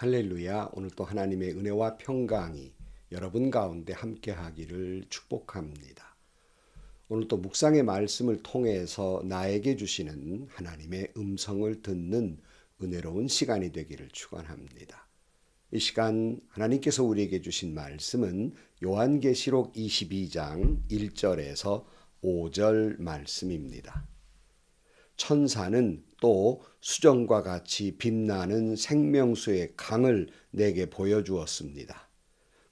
할렐루야. 오늘 또 하나님의 은혜와 평강이 여러분 가운데 함께 하기를 축복합니다. 오늘 또 묵상의 말씀을 통해서 나에게 주시는 하나님의 음성을 듣는 은혜로운 시간이 되기를 축원합니다. 이 시간 하나님께서 우리에게 주신 말씀은 요한계시록 22장 1절에서 5절 말씀입니다. 천사는 또 수정과 같이 빛나는 생명수의 강을 내게 보여주었습니다.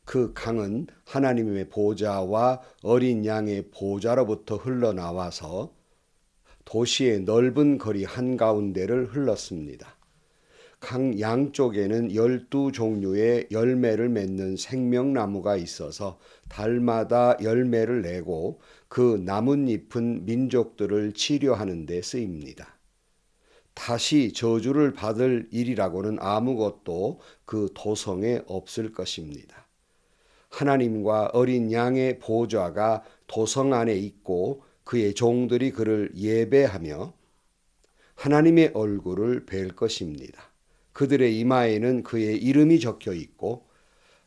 그 강은 하나님의 보좌와 어린 양의 보좌로부터 흘러나와서 도시의 넓은 거리 한가운데를 흘렀습니다. 강 양쪽에는 12종류의 열매를 맺는 생명나무가 있어서 달마다 열매를 내고 그 나뭇잎은 민족들을 치료하는 데 쓰입니다. 다시 저주를 받을 일이라고는 아무것도 그 도성에 없을 것입니다. 하나님과 어린 양의 보좌가 도성 안에 있고 그의 종들이 그를 예배하며 하나님의 얼굴을 뵐 것입니다. 그들의 이마에는 그의 이름이 적혀 있고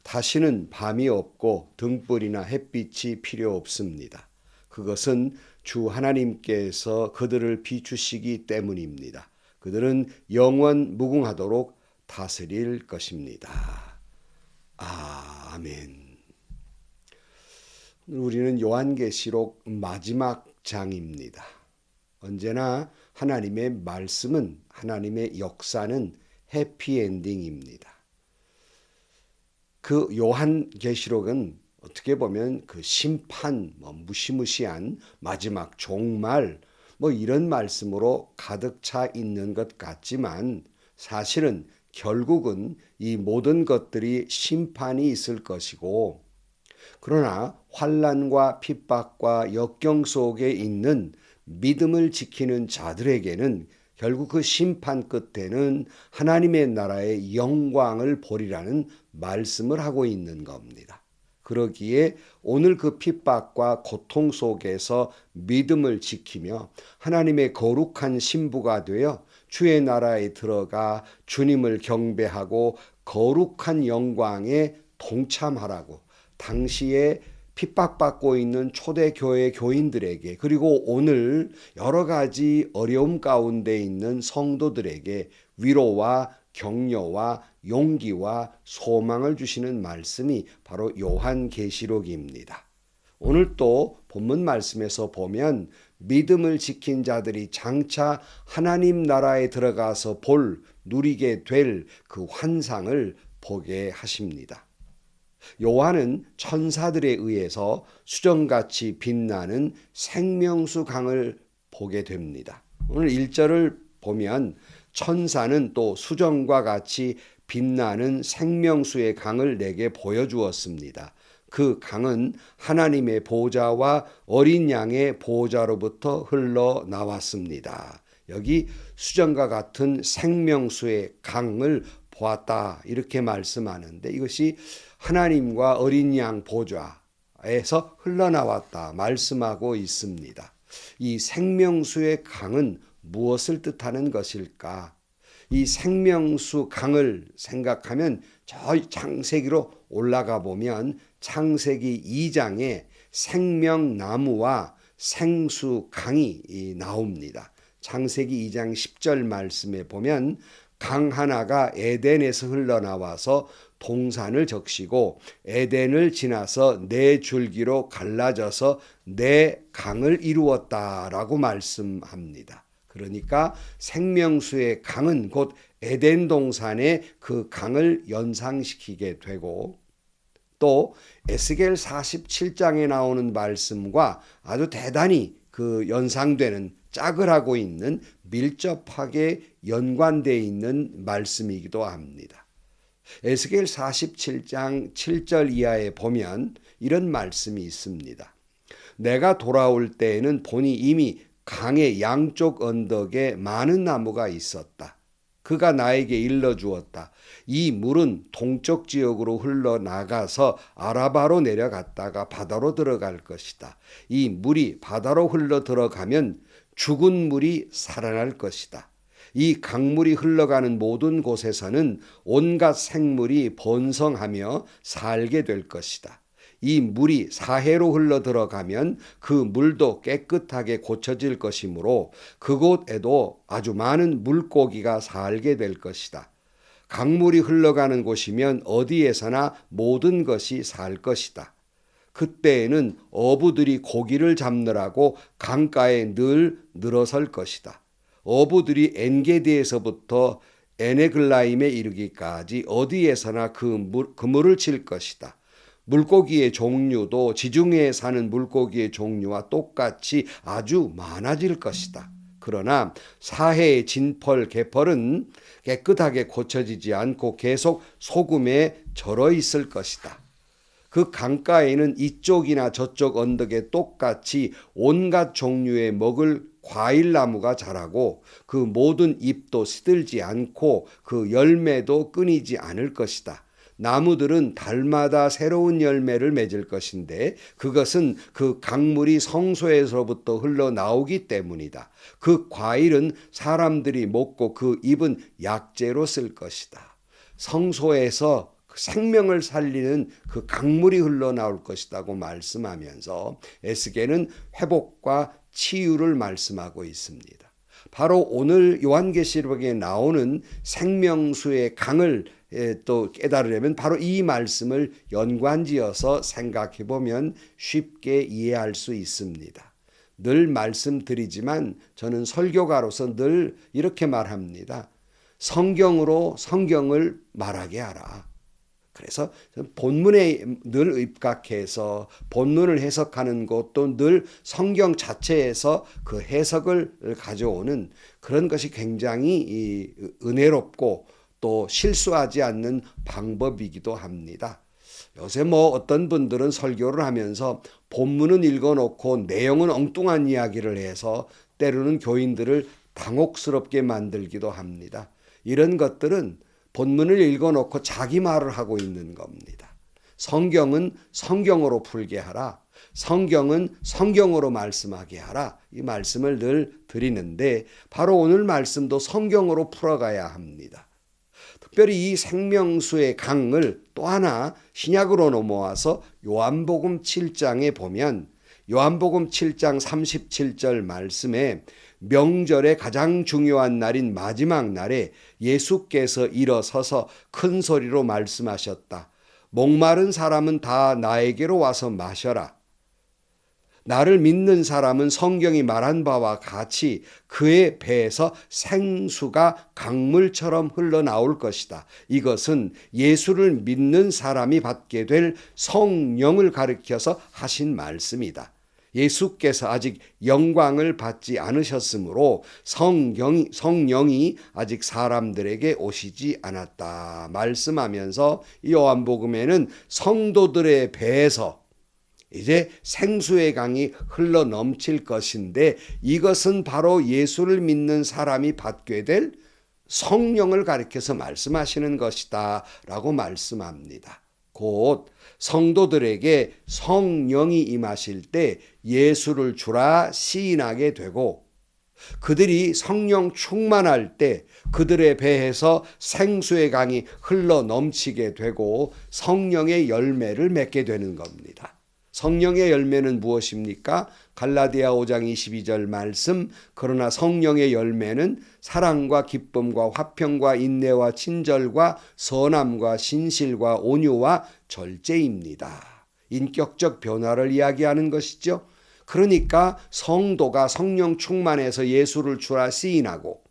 다시는 밤이 없고 등불이나 햇빛이 필요 없습니다. 그것은 주 하나님께서 그들을 비추시기 때문입니다. 그들은 영원 무궁하도록 다스릴 것입니다. 아멘. 우리는 요한계시록 마지막 장입니다. 언제나 하나님의 말씀은, 하나님의 역사는 해피엔딩입니다. 그 요한계시록은 어떻게 보면 그 심판, 무시무시한 마지막 종말, 이런 말씀으로 가득 차 있는 것 같지만 사실은 결국은 이 모든 것들이 심판이 있을 것이고, 그러나 환난과 핍박과 역경 속에 있는 믿음을 지키는 자들에게는 결국 그 심판 끝에는 하나님의 나라의 영광을 보리라는 말씀을 하고 있는 겁니다. 그러기에 오늘 그 핍박과 고통 속에서 믿음을 지키며 하나님의 거룩한 신부가 되어 주의 나라에 들어가 주님을 경배하고 거룩한 영광에 동참하라고 당시에 핍박받고 있는 초대교회 교인들에게, 그리고 오늘 여러 가지 어려움 가운데 있는 성도들에게 위로와 격려와 용기와 소망을 주시는 말씀이 바로 요한계시록입니다. 오늘 또 본문 말씀에서 보면 믿음을 지킨 자들이 장차 하나님 나라에 들어가서 누리게 될 그 환상을 보게 하십니다. 요한은 천사들에 의해서 수정같이 빛나는 생명수 강을 보게 됩니다. 오늘 1절을 보면 천사는 또 수정과 같이 빛나는 생명수의 강을 내게 보여주었습니다. 그 강은 하나님의 보좌와 어린 양의 보좌로부터 흘러나왔습니다. 여기 수정과 같은 생명수의 강을 보았다 이렇게 말씀하는데, 이것이 하나님과 어린 양 보좌에서 흘러나왔다 말씀하고 있습니다. 이 생명수의 강은 무엇을 뜻하는 것일까? 이 생명수 강을 생각하면 저 창세기로 올라가 보면 창세기 2장에 생명나무와 생수 강이 나옵니다. 창세기 2장 10절 말씀에 보면 강 하나가 에덴에서 흘러나와서 동산을 적시고 에덴을 지나서 네 줄기로 갈라져서 네 강을 이루었다라고 말씀합니다. 그러니까 생명수의 강은 곧 에덴 동산의 그 강을 연상시키게 되고, 또 에스겔 47장에 나오는 말씀과 아주 대단히 그 연상되는, 짝을 하고 있는, 밀접하게 연관되어 있는 말씀이기도 합니다. 에스겔 47장 7절 이하에 보면 이런 말씀이 있습니다. 내가 돌아올 때에는 보니 이미 강의 양쪽 언덕에 많은 나무가 있었다. 그가 나에게 일러주었다. 이 물은 동쪽 지역으로 흘러나가서 아라바로 내려갔다가 바다로 들어갈 것이다. 이 물이 바다로 흘러 들어가면 죽은 물이 살아날 것이다. 이 강물이 흘러가는 모든 곳에서는 온갖 생물이 번성하며 살게 될 것이다. 이 물이 사해로 흘러 들어가면 그 물도 깨끗하게 고쳐질 것이므로 그곳에도 아주 많은 물고기가 살게 될 것이다. 강물이 흘러가는 곳이면 어디에서나 모든 것이 살 것이다. 그때에는 어부들이 고기를 잡느라고 강가에 늘 늘어설 것이다. 어부들이 엔게디에서부터 에네글라임에 이르기까지 어디에서나 그물을 칠 것이다. 물고기의 종류도 지중해에 사는 물고기의 종류와 똑같이 아주 많아질 것이다. 그러나 사해의 진펄, 개펄은 깨끗하게 고쳐지지 않고 계속 소금에 절어 있을 것이다. 그 강가에는 이쪽이나 저쪽 언덕에 똑같이 온갖 종류의 먹을 과일나무가 자라고 그 모든 잎도 시들지 않고 그 열매도 끊이지 않을 것이다. 나무들은 달마다 새로운 열매를 맺을 것인데 그것은 그 강물이 성소에서부터 흘러나오기 때문이다. 그 과일은 사람들이 먹고 그 잎은 약재로 쓸 것이다. 성소에서 생명을 살리는 그 강물이 흘러나올 것이라고 말씀하면서 에스겔은 회복과 치유를 말씀하고 있습니다. 바로 오늘 요한계시록에 나오는 생명수의 강을 또 깨달으려면 바로 이 말씀을 연관지어서 생각해 보면 쉽게 이해할 수 있습니다. 늘 말씀드리지만 저는 설교가로서 늘 이렇게 말합니다. 성경으로 성경을 말하게 하라. 그래서 본문에 늘 입각해서 본문을 해석하는 것도 늘 성경 자체에서 그 해석을 가져오는 그런 것이 굉장히 은혜롭고 또 실수하지 않는 방법이기도 합니다. 요새 어떤 분들은 설교를 하면서 본문은 읽어놓고 내용은 엉뚱한 이야기를 해서 때로는 교인들을 당혹스럽게 만들기도 합니다. 이런 것들은 본문을 읽어놓고 자기 말을 하고 있는 겁니다. 성경은 성경으로 풀게 하라. 성경은 성경으로 말씀하게 하라. 이 말씀을 늘 드리는데 바로 오늘 말씀도 성경으로 풀어가야 합니다. 특별히 이 생명수의 강을 또 하나 신약으로 넘어와서 요한복음 7장에 보면 요한복음 7장 37절 말씀에 명절의 가장 중요한 날인 마지막 날에 예수께서 일어서서 큰 소리로 말씀하셨다. 목마른 사람은 다 나에게로 와서 마셔라. 나를 믿는 사람은 성경이 말한 바와 같이 그의 배에서 생수가 강물처럼 흘러나올 것이다. 이것은 예수를 믿는 사람이 받게 될 성령을 가리켜서 하신 말씀이다. 예수께서 아직 영광을 받지 않으셨으므로 성령이 아직 사람들에게 오시지 않았다 말씀하면서 요한복음에는 성도들의 배에서 이제 생수의 강이 흘러 넘칠 것인데 이것은 바로 예수를 믿는 사람이 받게 될 성령을 가리켜서 말씀하시는 것이다 라고 말씀합니다. 곧 성도들에게 성령이 임하실 때 예수를 주라 시인하게 되고 그들이 성령 충만할 때 그들의 배에서 생수의 강이 흘러 넘치게 되고 성령의 열매를 맺게 되는 겁니다. 성령의 열매는 무엇입니까? 갈라디아 5장 22절 말씀 그러나 성령의 열매는 사랑과 기쁨과 화평과 인내와 친절과 선함과 신실과 온유와 절제입니다. 인격적 변화를 이야기하는 것이죠. 그러니까 성도가 성령 충만해서 예수를 주라 시인하고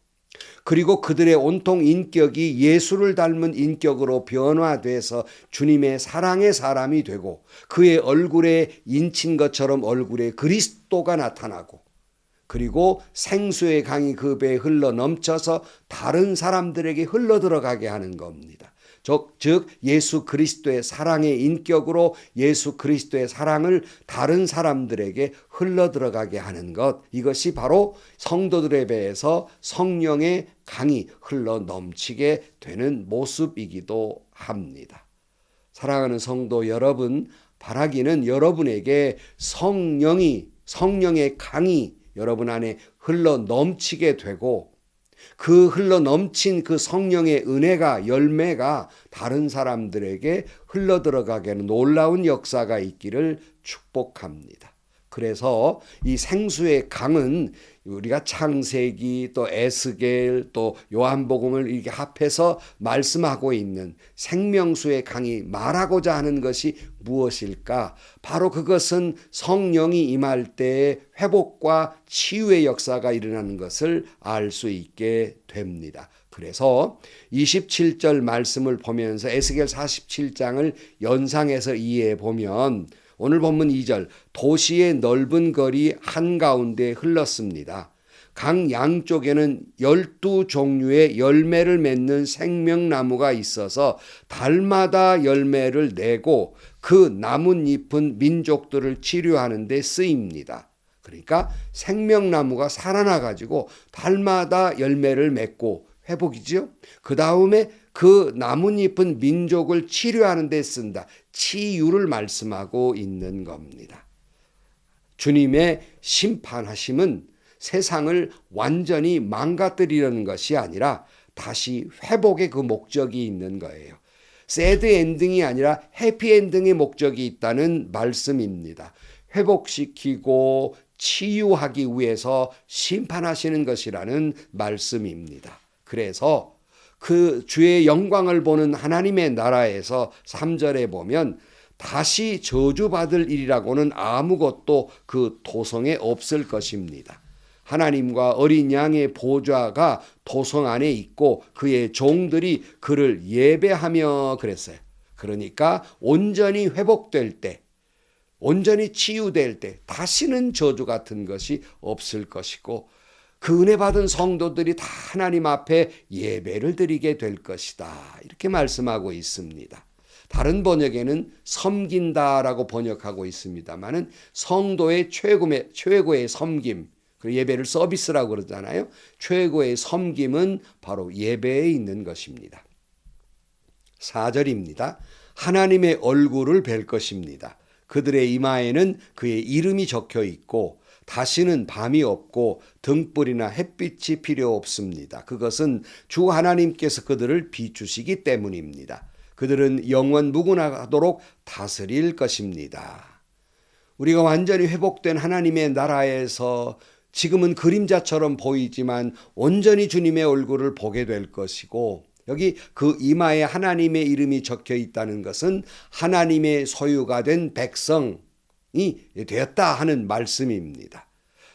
그리고 그들의 온통 인격이 예수를 닮은 인격으로 변화돼서 주님의 사랑의 사람이 되고 그의 얼굴에 인친 것처럼 얼굴에 그리스도가 나타나고 그리고 생수의 강이 그 배에 흘러 넘쳐서 다른 사람들에게 흘러 들어가게 하는 겁니다. 즉 예수 그리스도의 사랑의 인격으로 예수 그리스도의 사랑을 다른 사람들에게 흘러 들어가게 하는 것 이것이 바로 성도들의 배에서 성령의 강이 흘러 넘치게 되는 모습이기도 합니다. 사랑하는 성도 여러분, 바라기는 여러분에게 성령의 강이 여러분 안에 흘러 넘치게 되고 그 흘러 넘친 그 성령의 은혜가 열매가 다른 사람들에게 흘러 들어가게 하는 놀라운 역사가 있기를 축복합니다. 그래서 이 생수의 강은 우리가 창세기 또 에스겔 또 요한복음을 이렇게 합해서 말씀하고 있는 생명수의 강이 말하고자 하는 것이 무엇일까? 바로 그것은 성령이 임할 때 회복과 치유의 역사가 일어나는 것을 알 수 있게 됩니다. 그래서 27절 말씀을 보면서 에스겔 47장을 연상해서 이해해 보면 오늘 본문 2절 도시의 넓은 거리 한가운데 흘렀습니다. 강 양쪽에는 12종류의 열매를 맺는 생명나무가 있어서 달마다 열매를 내고 그 나뭇잎은 민족들을 치료하는 데 쓰입니다. 그러니까 생명나무가 살아나가지고 달마다 열매를 맺고 회복이죠. 그 다음에 그 나뭇잎은 민족을 치료하는 데 쓴다. 치유를 말씀하고 있는 겁니다. 주님의 심판하심은 세상을 완전히 망가뜨리려는 것이 아니라 다시 회복의 그 목적이 있는 거예요. 새드 엔딩이 아니라 해피 엔딩의 목적이 있다는 말씀입니다. 회복시키고 치유하기 위해서 심판하시는 것이라는 말씀입니다. 그래서 그 주의 영광을 보는 하나님의 나라에서 3절에 보면 다시 저주받을 일이라고는 아무것도 그 도성에 없을 것입니다. 하나님과 어린 양의 보좌가 도성 안에 있고 그의 종들이 그를 예배하며 그랬어요. 그러니까 온전히 회복될 때, 온전히 치유될 때 다시는 저주 같은 것이 없을 것이고 그 은혜 받은 성도들이 다 하나님 앞에 예배를 드리게 될 것이다. 이렇게 말씀하고 있습니다. 다른 번역에는 섬긴다라고 번역하고 있습니다만은 성도의 최고의 섬김, 그 예배를 서비스라고 그러잖아요. 최고의 섬김은 바로 예배에 있는 것입니다. 4절입니다. 하나님의 얼굴을 뵐 것입니다. 그들의 이마에는 그의 이름이 적혀 있고 다시는 밤이 없고 등불이나 햇빛이 필요 없습니다. 그것은 주 하나님께서 그들을 비추시기 때문입니다. 그들은 영원 무궁하도록 다스릴 것입니다. 우리가 완전히 회복된 하나님의 나라에서 지금은 그림자처럼 보이지만 온전히 주님의 얼굴을 보게 될 것이고 여기 그 이마에 하나님의 이름이 적혀 있다는 것은 하나님의 소유가 된 백성이 되었다 하는 말씀입니다.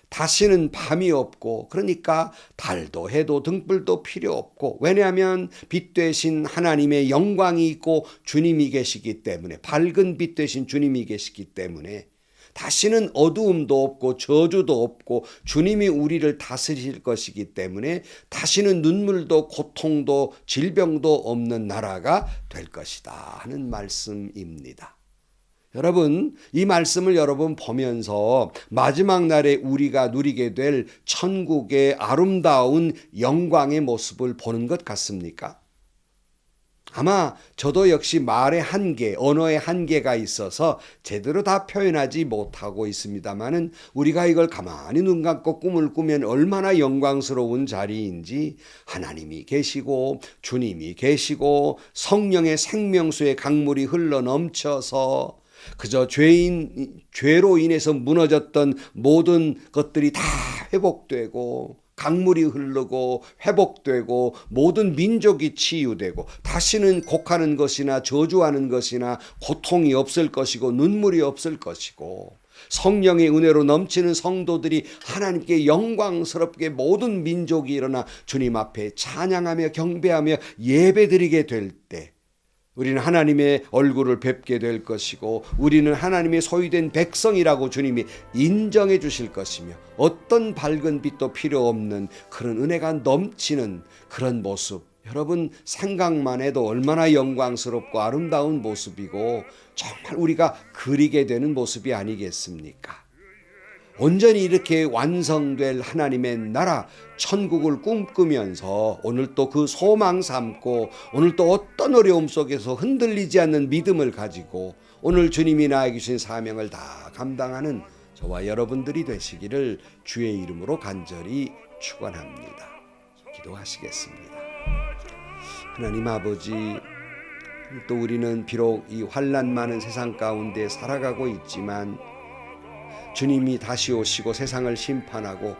다시는 밤이 없고 그러니까 달도 해도 등불도 필요 없고 왜냐하면 빛 되신 하나님의 영광이 있고 주님이 계시기 때문에 밝은 빛 되신 주님이 계시기 때문에 다시는 어두움도 없고 저주도 없고 주님이 우리를 다스릴 것이기 때문에 다시는 눈물도 고통도 질병도 없는 나라가 될 것이다 하는 말씀입니다. 여러분, 이 말씀을 여러분 보면서 마지막 날에 우리가 누리게 될 천국의 아름다운 영광의 모습을 보는 것 같습니까? 아마 저도 역시 말의 한계, 언어의 한계가 있어서 제대로 다 표현하지 못하고 있습니다만은 우리가 이걸 가만히 눈 감고 꿈을 꾸면 얼마나 영광스러운 자리인지 하나님이 계시고 주님이 계시고 성령의 생명수의 강물이 흘러 넘쳐서 그저 죄로 인해서 무너졌던 모든 것들이 다 회복되고 강물이 흐르고 회복되고 모든 민족이 치유되고 다시는 곡하는 것이나 저주하는 것이나 고통이 없을 것이고 눈물이 없을 것이고 성령의 은혜로 넘치는 성도들이 하나님께 영광스럽게 모든 민족이 일어나 주님 앞에 찬양하며 경배하며 예배드리게 될 때 우리는 하나님의 얼굴을 뵙게 될 것이고 우리는 하나님의 소유된 백성이라고 주님이 인정해 주실 것이며 어떤 밝은 빛도 필요 없는 그런 은혜가 넘치는 그런 모습 여러분 생각만 해도 얼마나 영광스럽고 아름다운 모습이고 정말 우리가 그리게 되는 모습이 아니겠습니까? 온전히 이렇게 완성될 하나님의 나라 천국을 꿈꾸면서 오늘 또 그 소망 삼고 오늘 또 어떤 어려움 속에서 흔들리지 않는 믿음을 가지고 오늘 주님이 나에게 주신 사명을 다 감당하는 저와 여러분들이 되시기를 주의 이름으로 간절히 축원합니다. 기도하시겠습니다. 하나님 아버지, 또 우리는 비록 이 환난 많은 세상 가운데 살아가고 있지만 주님이 다시 오시고 세상을 심판하고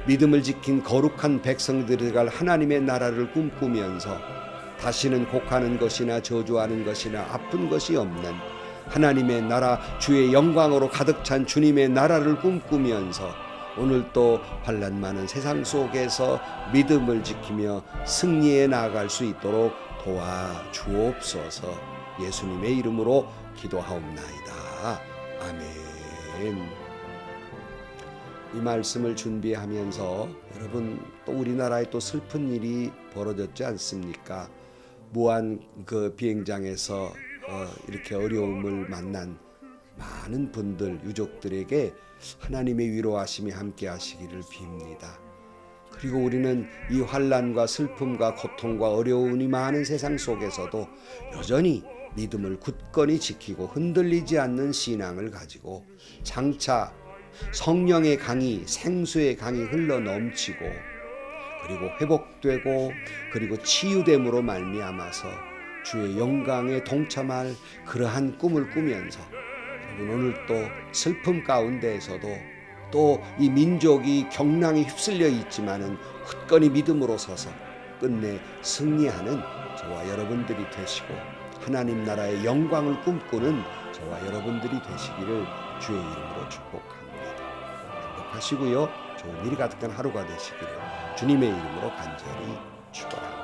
믿음을 지킨 거룩한 백성들이 갈 하나님의 나라를 꿈꾸면서 다시는 곡하는 것이나 저주하는 것이나 아픈 것이 없는 하나님의 나라, 주의 영광으로 가득 찬 주님의 나라를 꿈꾸면서 오늘 또 환난 많은 세상 속에서 믿음을 지키며 승리해 나아갈 수 있도록 도와주옵소서. 예수님의 이름으로 기도하옵나이다. 아멘. 이 말씀을 준비하면서 여러분, 또 우리나라에 또 슬픈 일이 벌어졌지 않습니까? 무한 그 비행장에서 이렇게 어려움을 만난 많은 분들, 유족들에게 하나님의 위로하심이 함께 하시기를 빕니다. 그리고 우리는 이 환난과 슬픔과 고통과 어려움이 많은 세상 속에서도 여전히 믿음을 굳건히 지키고 흔들리지 않는 신앙을 가지고 장차 성령의 강이, 생수의 강이 흘러 넘치고 그리고 회복되고 그리고 치유됨으로 말미암아서 주의 영광에 동참할 그러한 꿈을 꾸면서 여러분, 오늘 또 슬픔 가운데에서도 또 이 민족이 경랑에 휩쓸려 있지만은 굳건히 믿음으로 서서 끝내 승리하는 저와 여러분들이 되시고 하나님 나라의 영광을 꿈꾸는 저와 여러분들이 되시기를 주의 이름으로 축복합니다. 행복하시고요, 좋은 일이 가득한 하루가 되시기를 주님의 이름으로 간절히 축원합니다.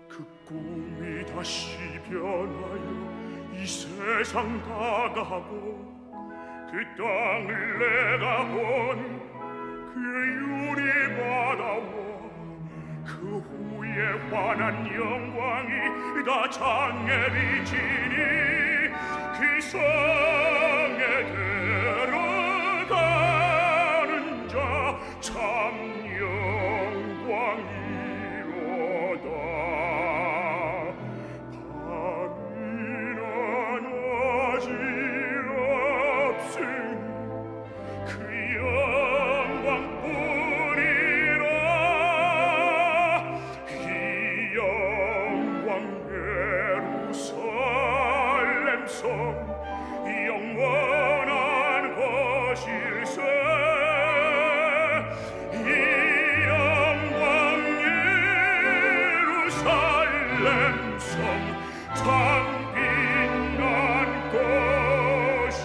그 꿈이 다시 변하여 이 세상 다가고 그 땅을 내가 본 그 유리바다와 그 후에 환한 영광이 다 장에 비치니 그 성에 들어가는 자 참 영광이로다. 밤이나 낮이 없으니 그 영광뿐이라. 이 영광 예루살렘 성 영원한 것일세. 이 영광 예루살렘 성 참 빛난 것일세.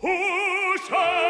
호산나